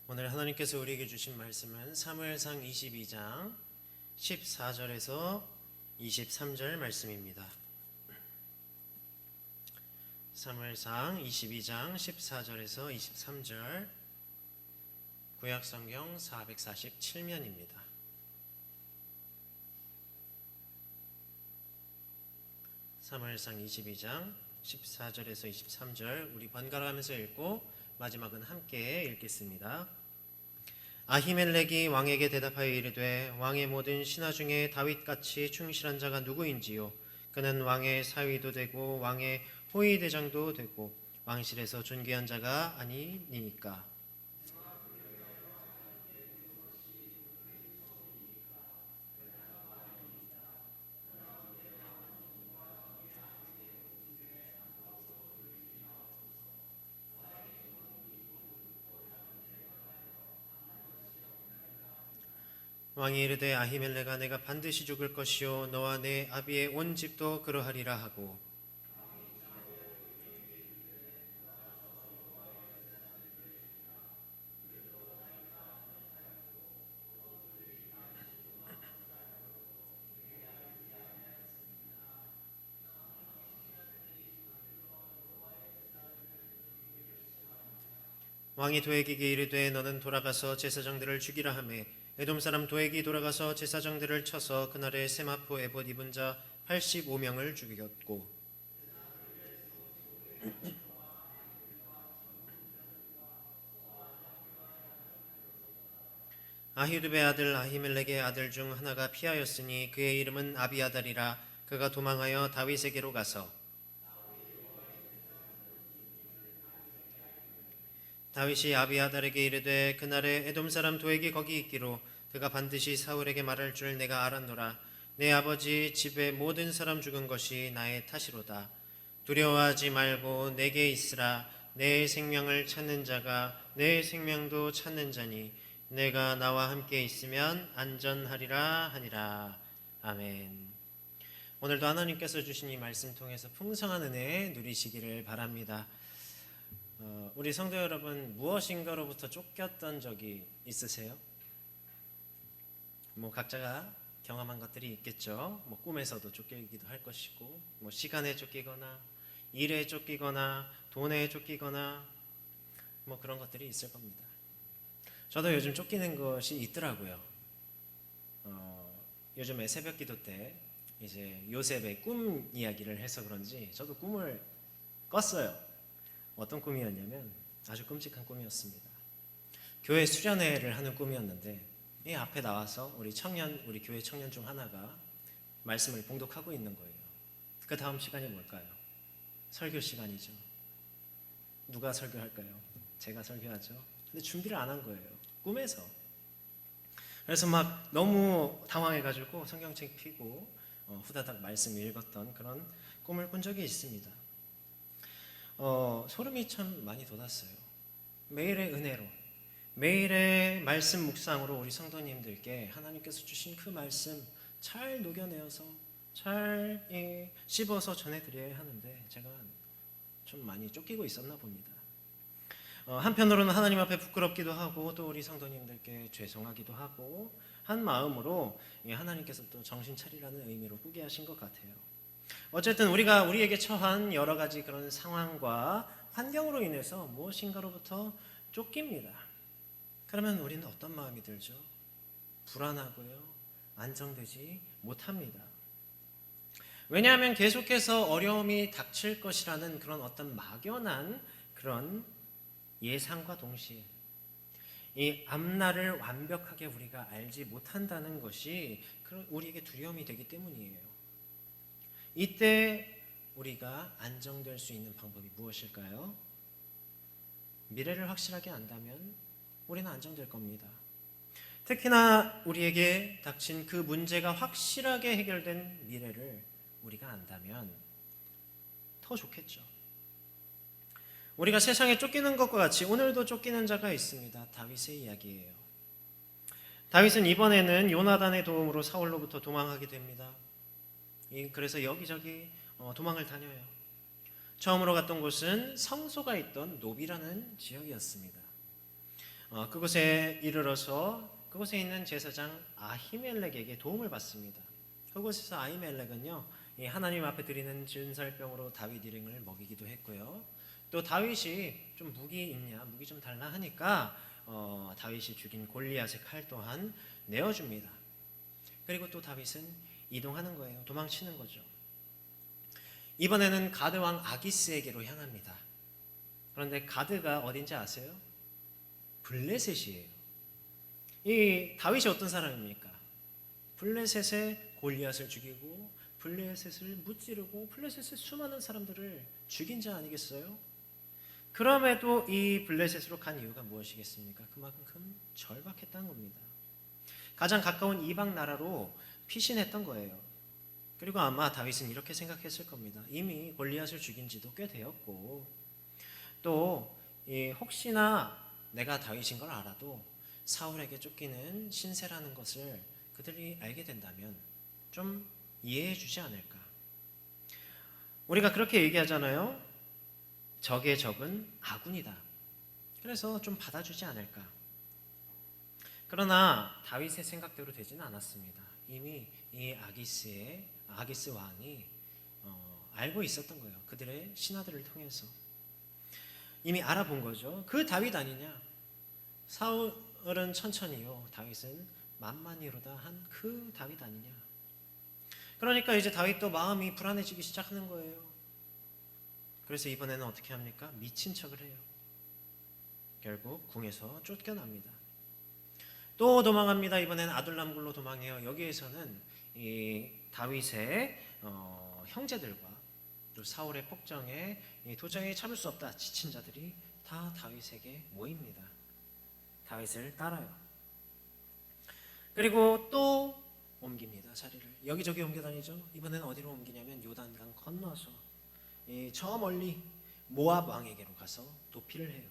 오늘 하나님께서 우리에게 주신 말씀은 사무엘상 22장 14절에서 23절 말씀입니다. 사무엘상 22장 14절에서 23절, 구약성경 447면입니다. 사무엘상 22장 14절에서 23절 우리 번갈아 가면서 읽고 마지막은 함께 읽겠습니다. 아히멜렉이 왕에게 대답하여 이르되 왕의 모든 신하 중에 다윗같이 충실한 자가 누구인지요? 그는 왕의 사위도 되고 왕의 호위대장도 되고 왕실에서 존귀한 자가 아니니까. 왕이 이르되 아히멜렉아 내가 반드시 죽을 것이요 너와 내 아비의 온 집도 그러하리라 하고, 왕이 도액에게 이르되 너는 돌아가서 제사장들을 죽이라 하매 에돔 사람 도액이 돌아가서 제사장들을 쳐서 그날에 세마포 에봇 입은 자 85명을 죽였고, 아히두베 아들 아히멜렉의 아들 중 하나가 피하였으니 그의 이름은 아비아달이라. 그가 도망하여 다윗에게로 가서 다윗이 아비아달에게 이르되 그날에 에돔 사람 도액이 거기 있기로 그가 반드시 사울에게 말할 줄 내가 알았노라. 내 아버지 집의 모든 사람 죽은 것이 나의 탓이로다. 두려워하지 말고 내게 있으라. 내 생명을 찾는 자가 내 생명도 찾는 자니 내가 나와 함께 있으면 안전하리라 하니라. 아멘. 오늘도 하나님께서 주신 이 말씀 통해서 풍성한 은혜 누리시기를 바랍니다. 우리 성도 여러분, 무엇인가로부터 쫓겼던 적이 있으세요? 각자가 경험한 것들이 있겠죠. 꿈에서도 쫓기기도 할 것이고, 시간에 쫓기거나 일에 쫓기거나 돈에 쫓기거나 그런 것들이 있을 겁니다. 저도 요즘 쫓기는 것이 있더라고요. 요즘에 새벽기도 때 이제 요셉의 꿈 이야기를 해서 그런지 저도 꿈을 꿨어요. 어떤 꿈이었냐면 아주 끔찍한 꿈이었습니다. 교회 수련회를 하는 꿈이었는데 이 앞에 나와서 우리 교회 청년 중 하나가 말씀을 봉독하고 있는 거예요. 그 다음 시간이 뭘까요? 설교 시간이죠. 누가 설교할까요? 제가 설교하죠. 근데 준비를 안 한 거예요. 꿈에서. 그래서 너무 당황해가지고 성경책 펴고 후다닥 말씀 읽었던 그런 꿈을 꾼 적이 있습니다. 소름이 참 많이 돋았어요. 매일의 은혜로, 매일의 말씀 묵상으로 우리 성도님들께 하나님께서 주신 그 말씀 잘 녹여내어서 잘 씹어서 전해드려야 하는데 제가 좀 많이 쫓기고 있었나 봅니다. 한편으로는 하나님 앞에 부끄럽기도 하고 또 우리 성도님들께 죄송하기도 하고 한 마음으로 하나님께서 또 정신 차리라는 의미로 꾸게 하신 것 같아요. 어쨌든 우리에게 처한 여러 가지 그런 상황과 환경으로 인해서 무엇인가로부터 쫓깁니다. 그러면 우리는 어떤 마음이 들죠? 불안하고요. 안정되지 못합니다. 왜냐하면 계속해서 어려움이 닥칠 것이라는 그런 어떤 막연한 그런 예상과 동시에 이 앞날을 완벽하게 우리가 알지 못한다는 것이 우리에게 두려움이 되기 때문이에요. 이때 우리가 안정될 수 있는 방법이 무엇일까요? 미래를 확실하게 안다면 우리는 안정될 겁니다. 특히나 우리에게 닥친 그 문제가 확실하게 해결된 미래를 우리가 안다면 더 좋겠죠. 우리가 세상에 쫓기는 것과 같이 오늘도 쫓기는 자가 있습니다. 다윗의 이야기예요. 다윗은 이번에는 요나단의 도움으로 사울로부터 도망하게 됩니다. 그래서 여기저기 도망을 다녀요. 처음으로 갔던 곳은 성소가 있던 노비라는 지역이었습니다. 그곳에 이르러서 그곳에 있는 제사장 아히멜렉에게 도움을 받습니다. 그곳에서 아히멜렉은요, 이 하나님 앞에 드리는 진설병으로 다윗 일행을 먹이기도 했고요. 또 다윗이 좀 무기 있냐, 무기 좀 달라 하니까 다윗이 죽인 골리앗의 칼 또한 내어줍니다. 그리고 또 다윗은 이동하는 거예요. 도망치는 거죠. 이번에는 가드 왕 아기스에게로 향합니다. 그런데 가드가 어딘지 아세요? 블레셋이에요. 이 다윗이 어떤 사람입니까? 블레셋의 골리앗을 죽이고 블레셋을 무찌르고 블레셋의 수많은 사람들을 죽인 자 아니겠어요? 그럼에도 이 블레셋으로 간 이유가 무엇이겠습니까? 그만큼 절박했다는 겁니다. 가장 가까운 이방 나라로 피신했던 거예요. 그리고 아마 다윗은 이렇게 생각했을 겁니다. 이미 골리앗을 죽인 지도 꽤 되었고 또 혹시나 내가 다윗인 걸 알아도 사울에게 쫓기는 신세라는 것을 그들이 알게 된다면 좀 이해해 주지 않을까. 우리가 그렇게 얘기하잖아요. 적의 적은 아군이다. 그래서 좀 받아주지 않을까. 그러나 다윗의 생각대로 되지는 않았습니다. 이미 이 아기스 왕이 알고 있었던 거예요. 그들의 신하들을 통해서 이미 알아본 거죠. 그 다윗 아니냐. 사울은 천천히요, 다윗은 만만히로다 한 그 다윗 아니냐. 그러니까 이제 다윗도 마음이 불안해지기 시작하는 거예요. 그래서 이번에는 어떻게 합니까? 미친 척을 해요. 결국 궁에서 쫓겨납니다. 또 도망합니다. 이번에는 아둘람굴로 도망해요. 여기에서는 이 다윗의 형제들과 또 사울의 폭정에 도저히 참을 수 없다 지친 자들이 다 다윗에게 모입니다. 다윗을 따라요. 그리고 또 옮깁니다. 자리를 여기저기 옮겨다니죠. 이번에는 어디로 옮기냐면 요단강 건너서 저 멀리 모압 왕에게로 가서 도피를 해요.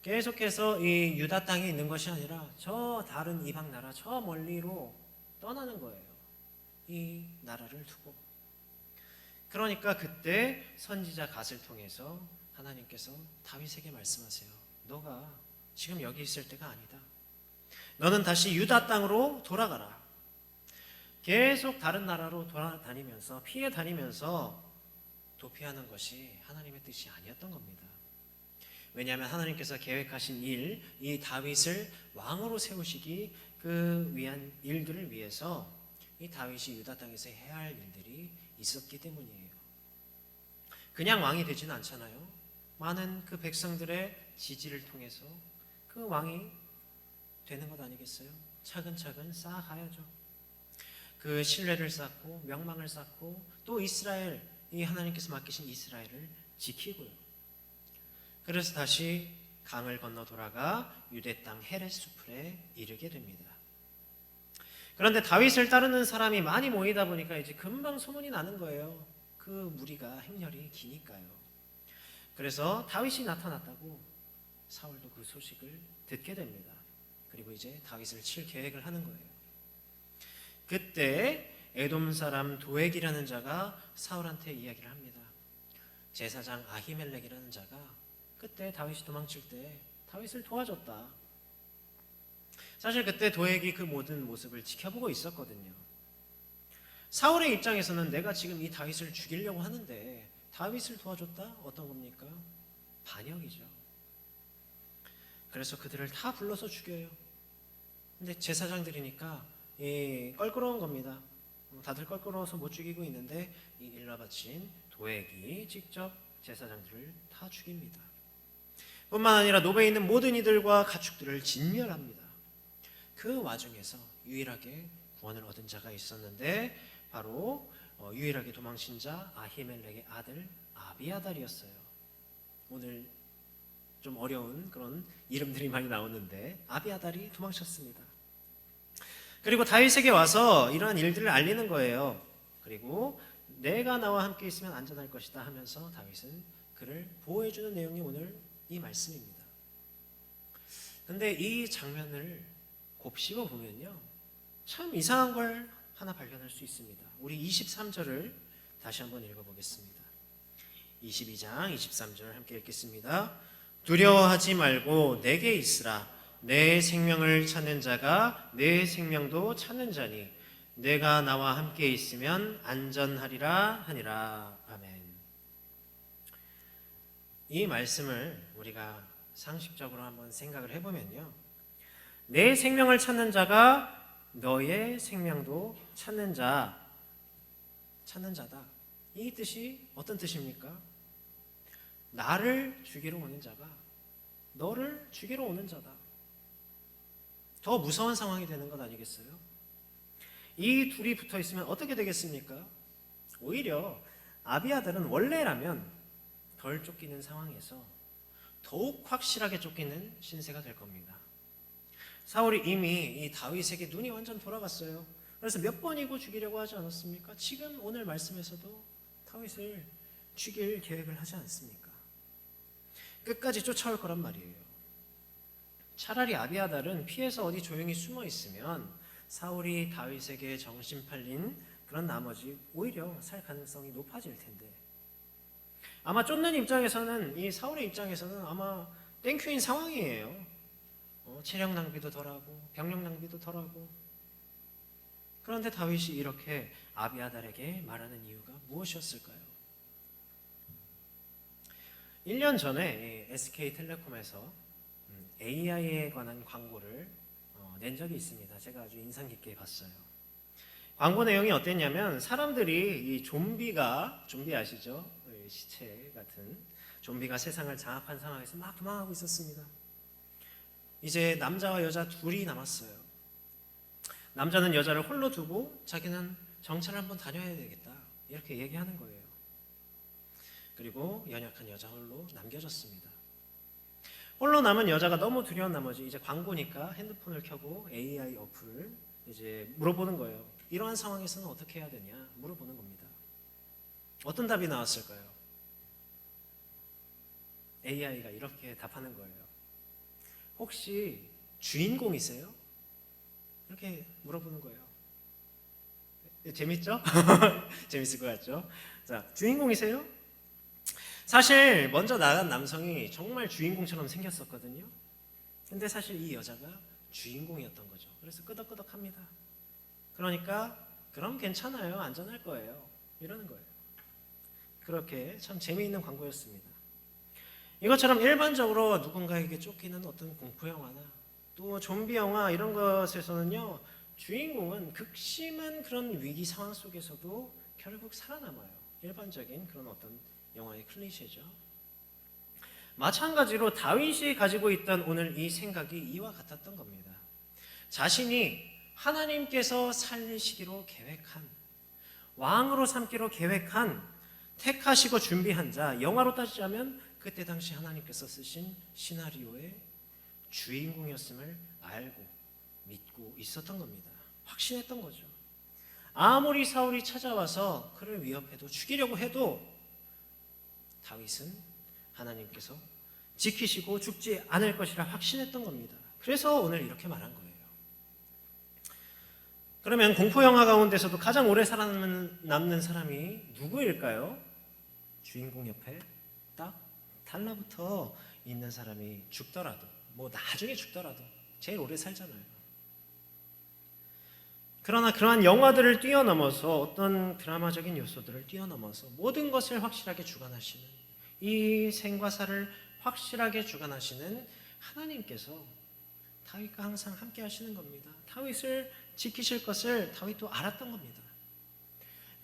계속해서 이 유다 땅에 있는 것이 아니라 저 다른 이방 나라 저 멀리로 떠나는 거예요. 이 나라를 두고. 그러니까 그때 선지자 갓을 통해서 하나님께서 다윗에게 말씀하세요. 너가 지금 여기 있을 때가 아니다. 너는 다시 유다 땅으로 돌아가라. 계속 다른 나라로 돌아다니면서 피해 다니면서 도피하는 것이 하나님의 뜻이 아니었던 겁니다. 왜냐하면 하나님께서 계획하신 일, 이 다윗을 왕으로 세우시기 그 위한 일들을 위해서 이 다윗이 유다 땅에서 해야 할 일들이 있었기 때문이에요. 그냥 왕이 되지는 않잖아요. 많은 그 백성들의 지지를 통해서 그 왕이 되는 것 아니겠어요? 차근차근 쌓아가야죠. 그 신뢰를 쌓고 명망을 쌓고 또 이스라엘, 이 하나님께서 맡기신 이스라엘을 지키고요. 그래서 다시 강을 건너 돌아가 유대 땅 헤렛 수풀에 이르게 됩니다. 그런데 다윗을 따르는 사람이 많이 모이다 보니까 이제 금방 소문이 나는 거예요. 그 무리가 행렬이 기니까요. 그래서 다윗이 나타났다고 사울도 그 소식을 듣게 됩니다. 그리고 이제 다윗을 칠 계획을 하는 거예요. 그때 에돔 사람 도액이라는 자가 사울한테 이야기를 합니다. 제사장 아히멜렉이라는 자가 그때 다윗이 도망칠 때 다윗을 도와줬다. 사실 그때 도액이 그 모든 모습을 지켜보고 있었거든요. 사울의 입장에서는 내가 지금 이 다윗을 죽이려고 하는데 다윗을 도와줬다? 어떤 겁니까? 반역이죠. 그래서 그들을 다 불러서 죽여요. 근데 제사장들이니까 껄끄러운 겁니다. 다들 껄끄러워서 못 죽이고 있는데 이 일러 바친 도액이 직접 제사장들을 다 죽입니다. 뿐만 아니라 노베에 있는 모든 이들과 가축들을 진멸합니다. 그 와중에서 유일하게 구원을 얻은 자가 있었는데 바로 유일하게 도망친 자 아히멜렉의 아들 아비아달이었어요. 오늘 좀 어려운 그런 이름들이 많이 나오는데 아비아달이 도망쳤습니다. 그리고 다윗에게 와서 이러한 일들을 알리는 거예요. 그리고 내가 나와 함께 있으면 안전할 것이다 하면서 다윗은 그를 보호해주는 내용이 오늘 이 말씀입니다. 근데 이 장면을 곱씹어 보면요, 참 이상한 걸 하나 발견할 수 있습니다. 우리 23절을 다시 한번 읽어보겠습니다. 22장 23절 함께 읽겠습니다. 두려워하지 말고 내게 있으라. 내 생명을 찾는 자가 내 생명도 찾는 자니 내가 나와 함께 있으면 안전하리라 하니라. 아멘. 이 말씀을 우리가 상식적으로 한번 생각을 해보면요, 내 생명을 찾는 자가 너의 생명도 찾는 자다. 이 뜻이 어떤 뜻입니까? 나를 죽이러 오는 자가 너를 죽이러 오는 자다. 더 무서운 상황이 되는 것 아니겠어요? 이 둘이 붙어 있으면 어떻게 되겠습니까? 오히려 아비아달은 원래라면 덜 쫓기는 상황에서 더욱 확실하게 쫓기는 신세가 될 겁니다. 사울이 이미 이 다윗에게 눈이 완전 돌아갔어요. 그래서 몇 번이고 죽이려고 하지 않았습니까? 지금 오늘 말씀에서도 다윗을 죽일 계획을 하지 않습니까? 끝까지 쫓아올 거란 말이에요. 차라리 아비아달은 피해서 어디 조용히 숨어 있으면 사울이 다윗에게 정신 팔린 그런 나머지 오히려 살 가능성이 높아질 텐데, 아마 쫓는 입장에서는, 이 사울의 입장에서는 아마 땡큐인 상황이에요. 체력 낭비도 덜하고 병력 낭비도 덜하고. 그런데 다윗이 이렇게 아비아달에게 말하는 이유가 무엇이었을까요? 1년 전에 SK텔레콤에서 AI에 관한 광고를 낸 적이 있습니다. 제가 아주 인상 깊게 봤어요. 광고 내용이 어땠냐면, 사람들이 이 좀비 아시죠? 시체 같은 좀비가 세상을 장악한 상황에서 막 도망하고 있었습니다. 이제 남자와 여자 둘이 남았어요. 남자는 여자를 홀로 두고 자기는 정찰을 한번 다녀야 되겠다, 이렇게 얘기하는 거예요. 그리고 연약한 여자 홀로 남겨졌습니다. 홀로 남은 여자가 너무 두려운 나머지 이제 광고니까 핸드폰을 켜고 AI 어플을 이제 물어보는 거예요. 이러한 상황에서는 어떻게 해야 되냐 물어보는 겁니다. 어떤 답이 나왔을까요? AI가 이렇게 답하는 거예요. 혹시 주인공이세요? 이렇게 물어보는 거예요. 재밌죠? 재밌을 것 같죠? 자, 주인공이세요? 사실 먼저 나간 남성이 정말 주인공처럼 생겼었거든요. 근데 사실 이 여자가 주인공이었던 거죠. 그래서 끄덕끄덕합니다. 그러니까 그럼 괜찮아요, 안전할 거예요, 이러는 거예요. 그렇게 참 재미있는 광고였습니다. 이것처럼 일반적으로 누군가에게 쫓기는 어떤 공포영화나 또 좀비 영화 이런 것에서는요, 주인공은 극심한 그런 위기 상황 속에서도 결국 살아남아요. 일반적인 그런 어떤 영화의 클리셰죠. 마찬가지로 다윗이 가지고 있던 오늘 이 생각이 이와 같았던 겁니다. 자신이 하나님께서 살리시기로 계획한, 왕으로 삼기로 계획한, 택하시고 준비한 자, 영화로 따지자면 그때 당시 하나님께서 쓰신 시나리오의 주인공이었음을 알고 믿고 있었던 겁니다. 확신했던 거죠. 아무리 사울이 찾아와서 그를 위협해도 죽이려고 해도 다윗은 하나님께서 지키시고 죽지 않을 것이라 확신했던 겁니다. 그래서 오늘 이렇게 말한 거예요. 그러면 공포영화 가운데서도 가장 오래 살아남는 사람이 누구일까요? 주인공 옆에 딱 달라붙어 있는 사람이 죽더라도, 뭐 나중에 죽더라도 제일 오래 살잖아요. 그러나 그러한 영화들을 뛰어넘어서, 어떤 드라마적인 요소들을 뛰어넘어서 모든 것을 확실하게 주관하시는, 이 생과 사를 확실하게 주관하시는 하나님께서 다윗과 항상 함께 하시는 겁니다. 다윗을 지키실 것을 다윗도 알았던 겁니다.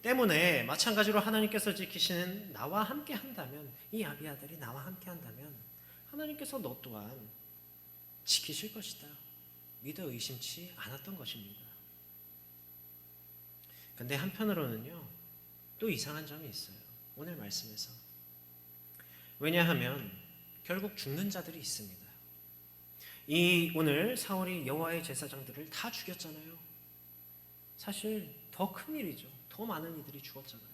때문에 마찬가지로 하나님께서 지키시는 나와 함께 한다면, 이 아비아들이 나와 함께 한다면 하나님께서 너 또한 지키실 것이다 믿어 의심치 않았던 것입니다. 근데 한편으로는요, 또 이상한 점이 있어요, 오늘 말씀에서. 왜냐하면 결국 죽는 자들이 있습니다. 이 오늘 사울이 여호와의 제사장들을 다 죽였잖아요. 사실 더 큰 일이죠. 더 많은 이들이 죽었잖아요.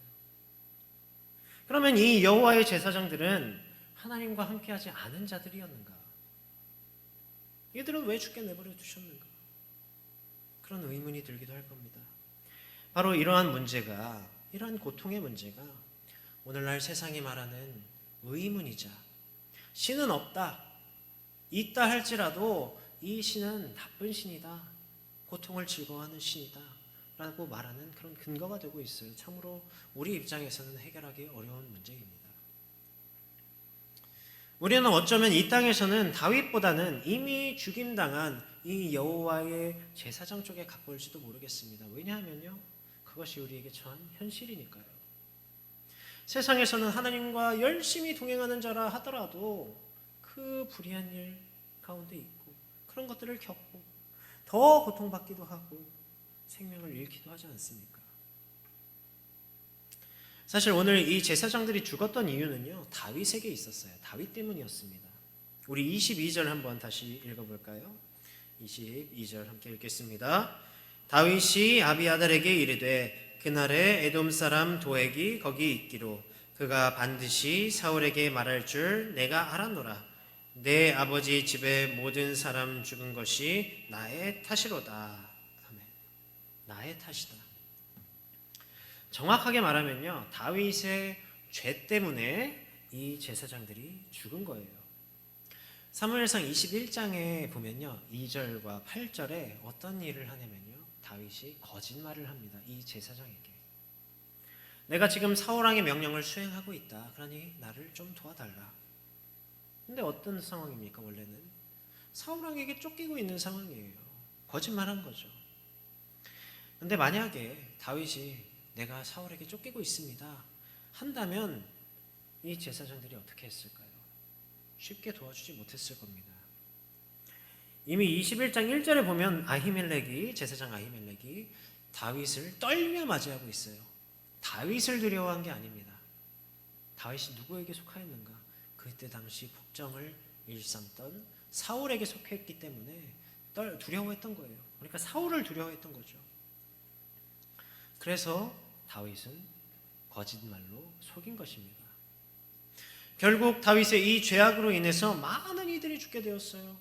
그러면 이 여호와의 제사장들은 하나님과 함께하지 않은 자들이었는가? 이들은 왜 죽게 내버려 두셨는가? 그런 의문이 들기도 할 겁니다. 바로 이러한 문제가, 이러한 고통의 문제가 오늘날 세상이 말하는 의문이자 신은 없다. 있다 할지라도 이 신은 나쁜 신이다. 고통을 즐거워하는 신이다. 라고 말하는 그런 근거가 되고 있어요. 참으로 우리 입장에서는 해결하기 어려운 문제입니다. 우리는 어쩌면 이 땅에서는 다윗보다는 이미 죽임당한 이 여호와의 제사장 쪽에 가까울지도 모르겠습니다. 왜냐하면요, 그것이 우리에게 처한 현실이니까요. 세상에서는 하나님과 열심히 동행하는 자라 하더라도 그 불의한 일 가운데 있고 그런 것들을 겪고 더 고통받기도 하고 생명을 잃기도 하지 않습니까? 사실 오늘 이 제사장들이 죽었던 이유는요, 다윗에게 있었어요. 다윗 때문이었습니다. 우리 22절 한번 다시 읽어볼까요? 22절 함께 읽겠습니다. 다윗이 아비아달에게 이르되 그날에 에돔 사람 도액이 거기 있기로 그가 반드시 사울에게 말할 줄 내가 알았노라. 내 아버지 집의 모든 사람 죽은 것이 나의 탓이로다. 아멘. 나의 탓이다. 정확하게 말하면요, 다윗의 죄 때문에 이 제사장들이 죽은 거예요. 사무엘상 21장에 보면요, 2절과 8절에 어떤 일을 하냐면요, 다윗이 거짓말을 합니다. 이 제사장에게. 내가 지금 사울왕의 명령을 수행하고 있다. 그러니 나를 좀 도와달라. 근데 어떤 상황입니까? 원래는 사울왕에게 쫓기고 있는 상황이에요. 거짓말한 거죠. 근데 만약에 다윗이 내가 사울에게 쫓기고 있습니다 한다면 이 제사장들이 어떻게 했을까요? 쉽게 도와주지 못했을 겁니다. 이미 21장 1절에 보면 제사장 아히멜렉이 다윗을 떨며 맞이하고 있어요. 다윗을 두려워한 게 아닙니다. 다윗이 누구에게 속하였는가? 그때 당시 복정을 일삼던 사울에게 속했기 때문에 두려워했던 거예요. 그러니까 사울을 두려워했던 거죠. 그래서 다윗은 거짓말로 속인 것입니다. 결국 다윗의 이 죄악으로 인해서 많은 이들이 죽게 되었어요.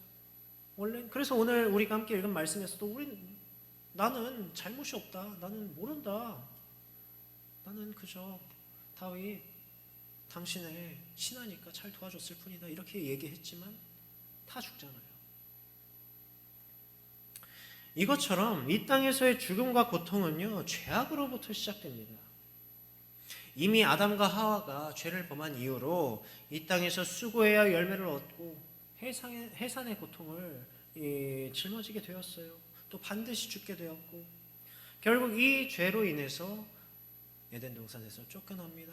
그래서 오늘 우리가 함께 읽은 말씀에서도 나는 잘못이 없다. 나는 모른다. 나는 그저 다윗 당신의 신하니까 잘 도와줬을 뿐이다. 이렇게 얘기했지만 다 죽잖아요. 이것처럼 이 땅에서의 죽음과 고통은요, 죄악으로부터 시작됩니다. 이미 아담과 하와가 죄를 범한 이후로 이 땅에서 수고해야 열매를 얻고 해산의 고통을 짊어지게 되었어요. 또 반드시 죽게 되었고, 결국 이 죄로 인해서 에덴 동산에서 쫓겨납니다.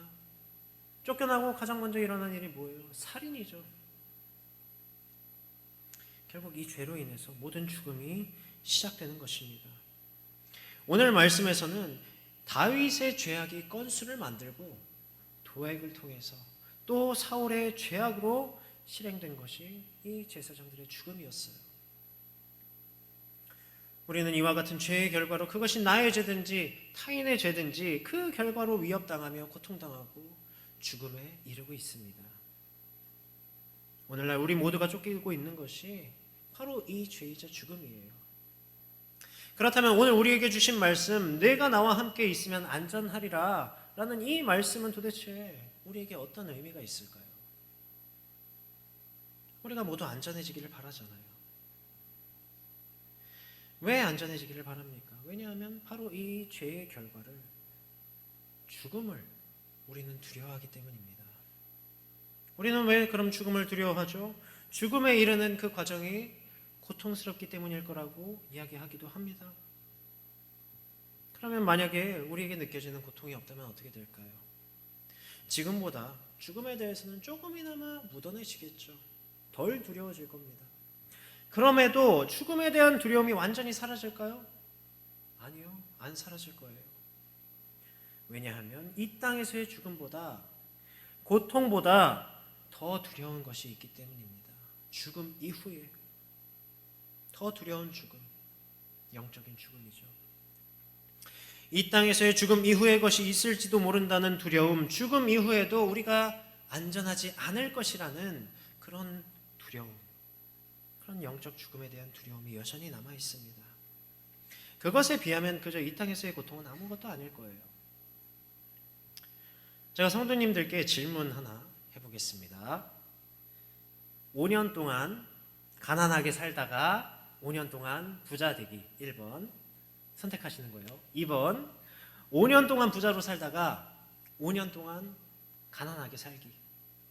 쫓겨나고 가장 먼저 일어난 일이 뭐예요? 살인이죠. 결국 이 죄로 인해서 모든 죽음이 시작되는 것입니다. 오늘 말씀에서는 다윗의 죄악이 건수를 만들고 도액을 통해서 또 사울의 죄악으로 실행된 것이 이 제사장들의 죽음이었어요. 우리는 이와 같은 죄의 결과로 그것이 나의 죄든지 타인의 죄든지 그 결과로 위협당하며 고통당하고 죽음에 이르고 있습니다. 오늘날 우리 모두가 쫓기고 있는 것이 바로 이 죄이자 죽음이에요. 그렇다면 오늘 우리에게 주신 말씀, 내가 나와 함께 있으면 안전하리라 라는 이 말씀은 도대체 우리에게 어떤 의미가 있을까요? 우리가 모두 안전해지기를 바라잖아요. 왜 안전해지기를 바랍니까? 왜냐하면 바로 이 죄의 결과를, 죽음을 우리는 두려워하기 때문입니다. 우리는 왜 그럼 죽음을 두려워하죠? 죽음에 이르는 그 과정이 고통스럽기 때문일 거라고 이야기하기도 합니다. 그러면 만약에 우리에게 느껴지는 고통이 없다면 어떻게 될까요? 지금보다 죽음에 대해서는 조금이나마 묻어내지겠죠. 덜 두려워질 겁니다. 그럼에도 죽음에 대한 두려움이 완전히 사라질까요? 아니요, 안 사라질 거예요. 왜냐하면 이 땅에서의 죽음보다, 고통보다 더 두려운 것이 있기 때문입니다. 죽음 이후에 더 두려운 죽음, 영적인 죽음이죠. 이 땅에서의 죽음 이후의 것이 있을지도 모른다는 두려움, 죽음 이후에도 우리가 안전하지 않을 것이라는 그런 두려움, 그런 영적 죽음에 대한 두려움이 여전히 남아 있습니다. 그것에 비하면 그저 이 땅에서의 고통은 아무것도 아닐 거예요. 제가 성도님들께 질문 하나 해보겠습니다. 5년 동안 가난하게 살다가 5년 동안 부자 되기 1번 선택하시는 거예요. 2번 5년 동안 부자로 살다가 5년 동안 가난하게 살기.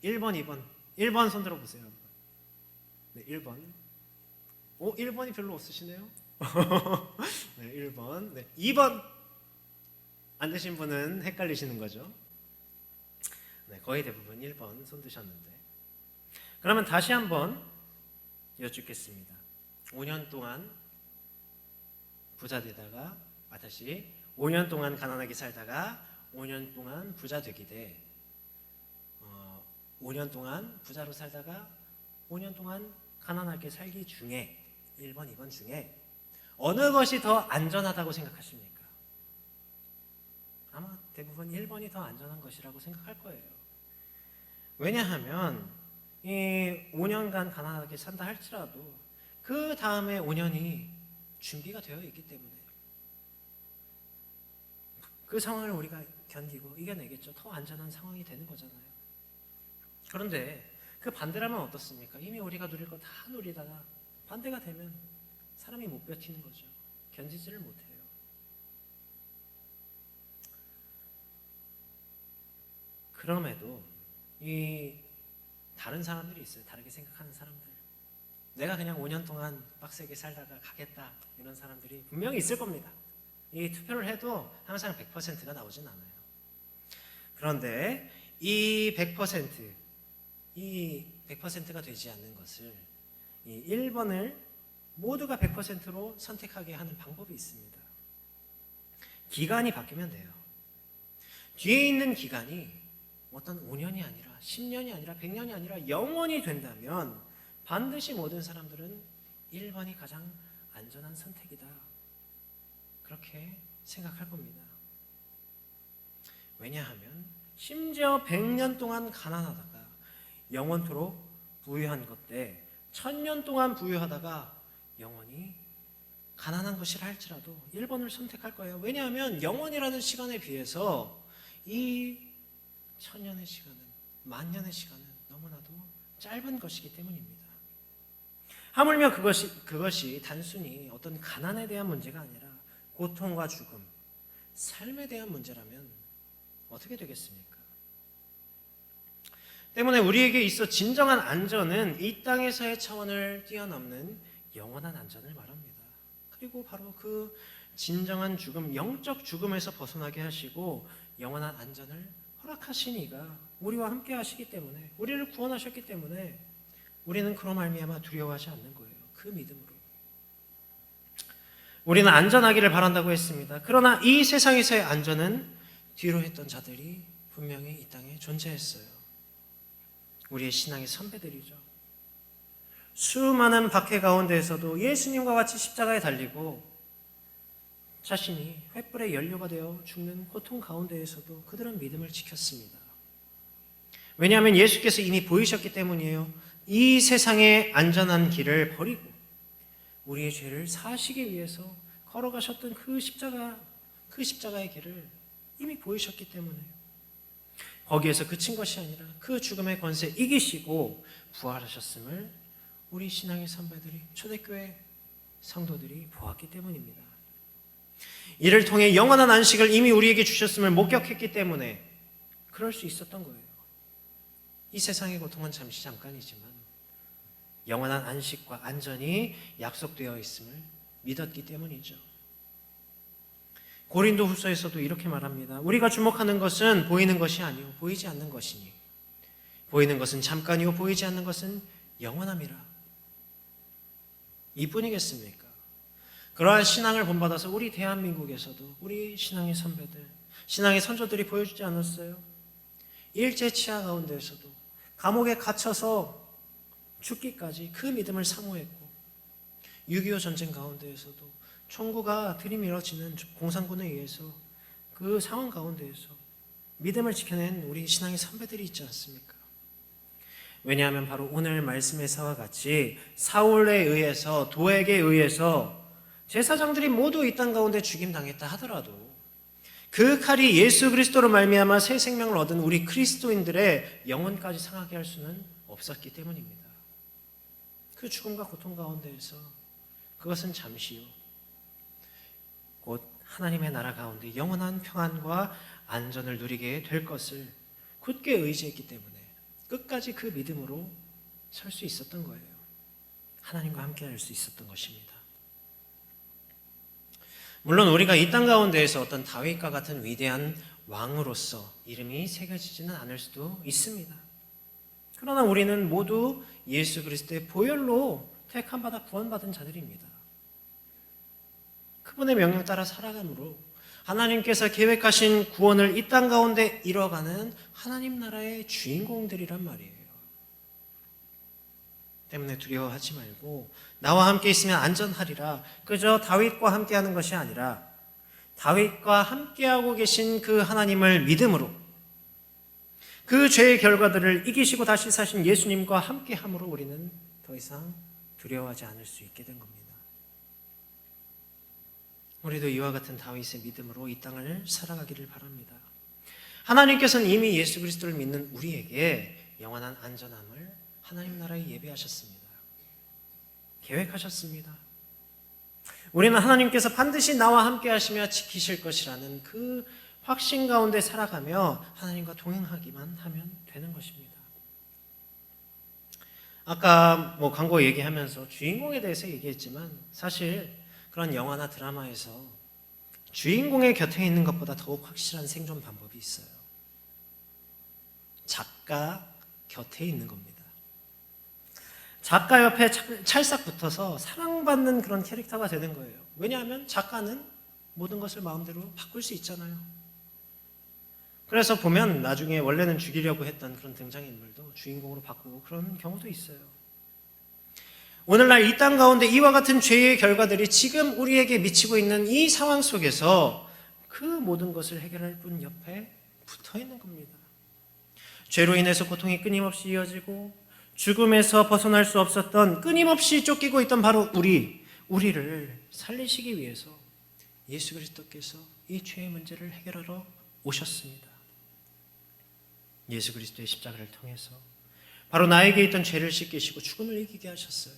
1번, 2번. 1번 손 들어보세요. 네, 1번. 1번이 별로 없으시네요. 네, 1번. 네, 2번. 안 되신 분은 헷갈리시는 거죠. 네, 거의 대부분 1번 손 드셨는데. 그러면 다시 한번 여쭙겠습니다. 5년 동안 부자 되다가 다시 5년 동안 가난하게 살다가 5년 동안 부자 되기 대 5년 동안 부자로 살다가 5년 동안 가난하게 살기 중에 1번, 2번 중에 어느 것이 더 안전하다고 생각하십니까? 아마 대부분 1번이 더 안전한 것이라고 생각할 거예요. 왜냐하면 이 5년간 가난하게 산다 할지라도 그 다음에 5년이 준비가 되어 있기 때문에 그 상황을 우리가 견디고 이겨내겠죠. 더 안전한 상황이 되는 거잖아요. 그런데 그 반대라면 어떻습니까? 이미 우리가 누릴 거 다 누리다가 반대가 되면 사람이 못 버티는 거죠. 견디지를 못해요. 그럼에도 이 다른 사람들이 있어요. 다르게 생각하는 사람들. 내가 그냥 5년 동안 빡세게 살다가 가겠다 이런 사람들이 분명히 있을 겁니다. 이 투표를 해도 항상 100%가 나오진 않아요. 그런데 이 100%가 되지 않는 것을 이 1번을 모두가 100%로 선택하게 하는 방법이 있습니다. 기간이 바뀌면 돼요. 뒤에 있는 기간이 어떤 5년이 아니라 10년이 아니라 100년이 아니라 영원히 된다면 반드시 모든 사람들은 1번이 가장 안전한 선택이다. 그렇게 생각할 겁니다. 왜냐하면 심지어 100년 동안 가난하다가 영원토록 부유한 것대 1000년 동안 부유하다가 영원히 가난한 것이라 할지라도 1번을 선택할 거예요. 왜냐하면 영원이라는 시간에 비해서 이 1000년의 시간은, 만년의 시간은 너무나도 짧은 것이기 때문입니다. 하물며 그것이 단순히 어떤 가난에 대한 문제가 아니라 고통과 죽음, 삶에 대한 문제라면 어떻게 되겠습니까? 때문에 우리에게 있어 진정한 안전은 이 땅에서의 차원을 뛰어넘는 영원한 안전을 말합니다. 그리고 바로 그 진정한 죽음, 영적 죽음에서 벗어나게 하시고 영원한 안전을 허락하신 이가 우리와 함께 하시기 때문에, 우리를 구원하셨기 때문에 우리는 그로 말미암아 두려워하지 않는 거예요. 그 믿음으로. 우리는 안전하기를 바란다고 했습니다. 그러나 이 세상에서의 안전은 뒤로 했던 자들이 분명히 이 땅에 존재했어요. 우리의 신앙의 선배들이죠. 수많은 박해 가운데에서도 예수님과 같이 십자가에 달리고 자신이 횃불의 연료가 되어 죽는 고통 가운데에서도 그들은 믿음을 지켰습니다. 왜냐하면 예수께서 이미 보이셨기 때문이에요. 이 세상의 안전한 길을 버리고 우리의 죄를 사하시기 위해서 걸어가셨던 그 십자가의 길을 이미 보이셨기 때문에 거기에서 그친 것이 아니라 그 죽음의 권세 이기시고 부활하셨음을 우리 신앙의 선배들이, 초대교회 성도들이 보았기 때문입니다. 이를 통해 영원한 안식을 이미 우리에게 주셨음을 목격했기 때문에 그럴 수 있었던 거예요. 이 세상의 고통은 잠시 잠깐이지만 영원한 안식과 안전이 약속되어 있음을 믿었기 때문이죠. 고린도 후서에서도 이렇게 말합니다. 우리가 주목하는 것은 보이는 것이 아니요 보이지 않는 것이니 보이는 것은 잠깐이요 보이지 않는 것은 영원함이라. 이뿐이겠습니까? 그러한 신앙을 본받아서 우리 대한민국에서도 우리 신앙의 선배들, 신앙의 선조들이 보여주지 않았어요? 일제 치하 가운데에서도 감옥에 갇혀서 죽기까지 그 믿음을 사모했고 6.25 전쟁 가운데에서도 총구가 들이밀어지는 공산군에 의해서 그 상황 가운데에서 믿음을 지켜낸 우리 신앙의 선배들이 있지 않습니까? 왜냐하면 바로 오늘 말씀에서와 같이 사울에 의해서, 도에게 의해서 제사장들이 모두 이 땅 가운데 죽임당했다 하더라도 그 칼이 예수 그리스도로 말미암아 새 생명을 얻은 우리 그리스도인들의 영혼까지 상하게 할 수는 없었기 때문입니다. 그 죽음과 고통 가운데에서 그것은 잠시요 곧 하나님의 나라 가운데 영원한 평안과 안전을 누리게 될 것을 굳게 의지했기 때문에 끝까지 그 믿음으로 설 수 있었던 거예요. 하나님과 함께 할 수 있었던 것입니다. 물론 우리가 이 땅 가운데에서 어떤 다윗과 같은 위대한 왕으로서 이름이 새겨지지는 않을 수도 있습니다. 그러나 우리는 모두 예수 그리스도의 보혈로 택함받아 구원받은 자들입니다. 그분의 명령 따라 살아감으로 하나님께서 계획하신 구원을 이 땅 가운데 이뤄가는 하나님 나라의 주인공들이란 말이에요. 때문에 두려워하지 말고 나와 함께 있으면 안전하리라. 그저 다윗과 함께하는 것이 아니라 다윗과 함께하고 계신 그 하나님을 믿음으로 그 죄의 결과들을 이기시고 다시 사신 예수님과 함께함으로 우리는 더 이상 두려워하지 않을 수 있게 된 겁니다. 우리도 이와 같은 다윗의 믿음으로 이 땅을 살아가기를 바랍니다. 하나님께서는 이미 예수 그리스도를 믿는 우리에게 영원한 안전함을 하나님 나라에 예비하셨습니다. 계획하셨습니다. 우리는 하나님께서 반드시 나와 함께 하시며 지키실 것이라는 그 확신 가운데 살아가며 하나님과 동행하기만 하면 되는 것입니다. 아까 광고 얘기하면서 주인공에 대해서 얘기했지만 사실 그런 영화나 드라마에서 주인공의 곁에 있는 것보다 더욱 확실한 생존 방법이 있어요. 작가 곁에 있는 겁니다. 작가 옆에 찰싹 붙어서 사랑받는 그런 캐릭터가 되는 거예요. 왜냐하면 작가는 모든 것을 마음대로 바꿀 수 있잖아요. 그래서 보면 나중에 원래는 죽이려고 했던 그런 등장인물도 주인공으로 바꾸고 그런 경우도 있어요. 오늘날 이 땅 가운데 이와 같은 죄의 결과들이 지금 우리에게 미치고 있는 이 상황 속에서 그 모든 것을 해결할 분 옆에 붙어 있는 겁니다. 죄로 인해서 고통이 끊임없이 이어지고 죽음에서 벗어날 수 없었던 끊임없이 쫓기고 있던 바로 우리를 살리시기 위해서 예수 그리스도께서 이 죄의 문제를 해결하러 오셨습니다. 예수 그리스도의 십자가를 통해서 바로 나에게 있던 죄를 씻기시고 죽음을 이기게 하셨어요.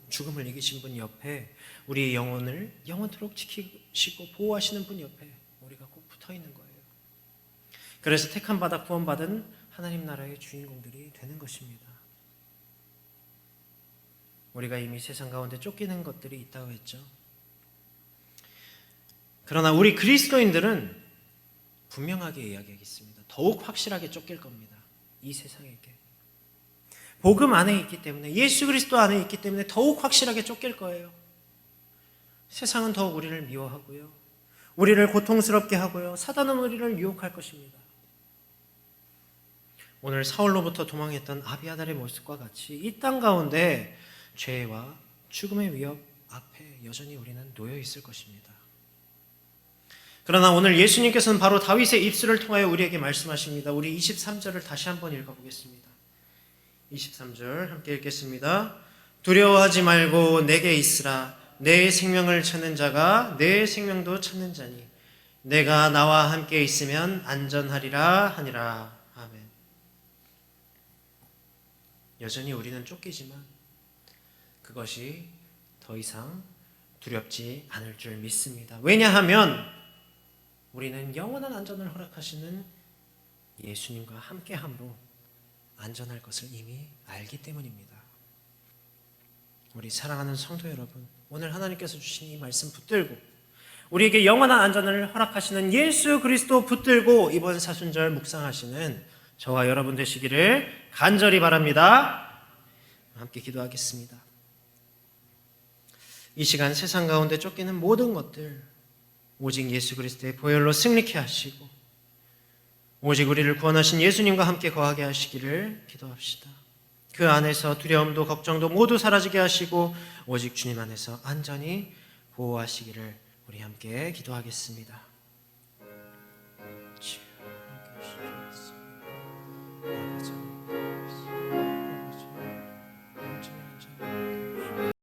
죽음을 이기신 분 옆에 우리의 영혼을 영원토록 지키시고 보호하시는 분 옆에 우리가 꼭 붙어 있는 거예요. 그래서 택함받아 구원받은 하나님 나라의 주인공들이 되는 것입니다. 우리가 이미 세상 가운데 쫓기는 것들이 있다고 했죠. 그러나 우리 그리스도인들은 분명하게 이야기하겠습니다. 더욱 확실하게 쫓길 겁니다. 이 세상에게. 복음 안에 있기 때문에, 예수 그리스도 안에 있기 때문에 더욱 확실하게 쫓길 거예요. 세상은 더욱 우리를 미워하고요. 우리를 고통스럽게 하고요. 사단은 우리를 유혹할 것입니다. 오늘 사울로부터 도망했던 아비아달의 모습과 같이 이 땅 가운데 죄와 죽음의 위협 앞에 여전히 우리는 놓여 있을 것입니다. 그러나 오늘 예수님께서는 바로 다윗의 입술을 통하여 우리에게 말씀하십니다. 우리 23절을 다시 한번 읽어보겠습니다. 23절 함께 읽겠습니다. 두려워하지 말고 내게 있으라. 내 생명을 찾는 자가 내 생명도 찾는 자니 내가 나와 함께 있으면 안전하리라 하니라. 아멘. 여전히 우리는 쫓기지만 그것이 더 이상 두렵지 않을 줄 믿습니다. 왜냐하면 우리는 영원한 안전을 허락하시는 예수님과 함께함으로 안전할 것을 이미 알기 때문입니다. 우리 사랑하는 성도 여러분, 오늘 하나님께서 주신 이 말씀 붙들고 우리에게 영원한 안전을 허락하시는 예수 그리스도 붙들고 이번 사순절 묵상하시는 저와 여러분 되시기를 간절히 바랍니다. 함께 기도하겠습니다. 이 시간 세상 가운데 쫓기는 모든 것들 오직 예수 그리스도의 보혈로 승리케 하시고 오직 우리를 구원하신 예수님과 함께 거하게 하시기를 기도합시다. 그 안에서 두려움도 걱정도 모두 사라지게 하시고 오직 주님 안에서 안전히 보호하시기를 우리 함께 기도하겠습니다. 아버지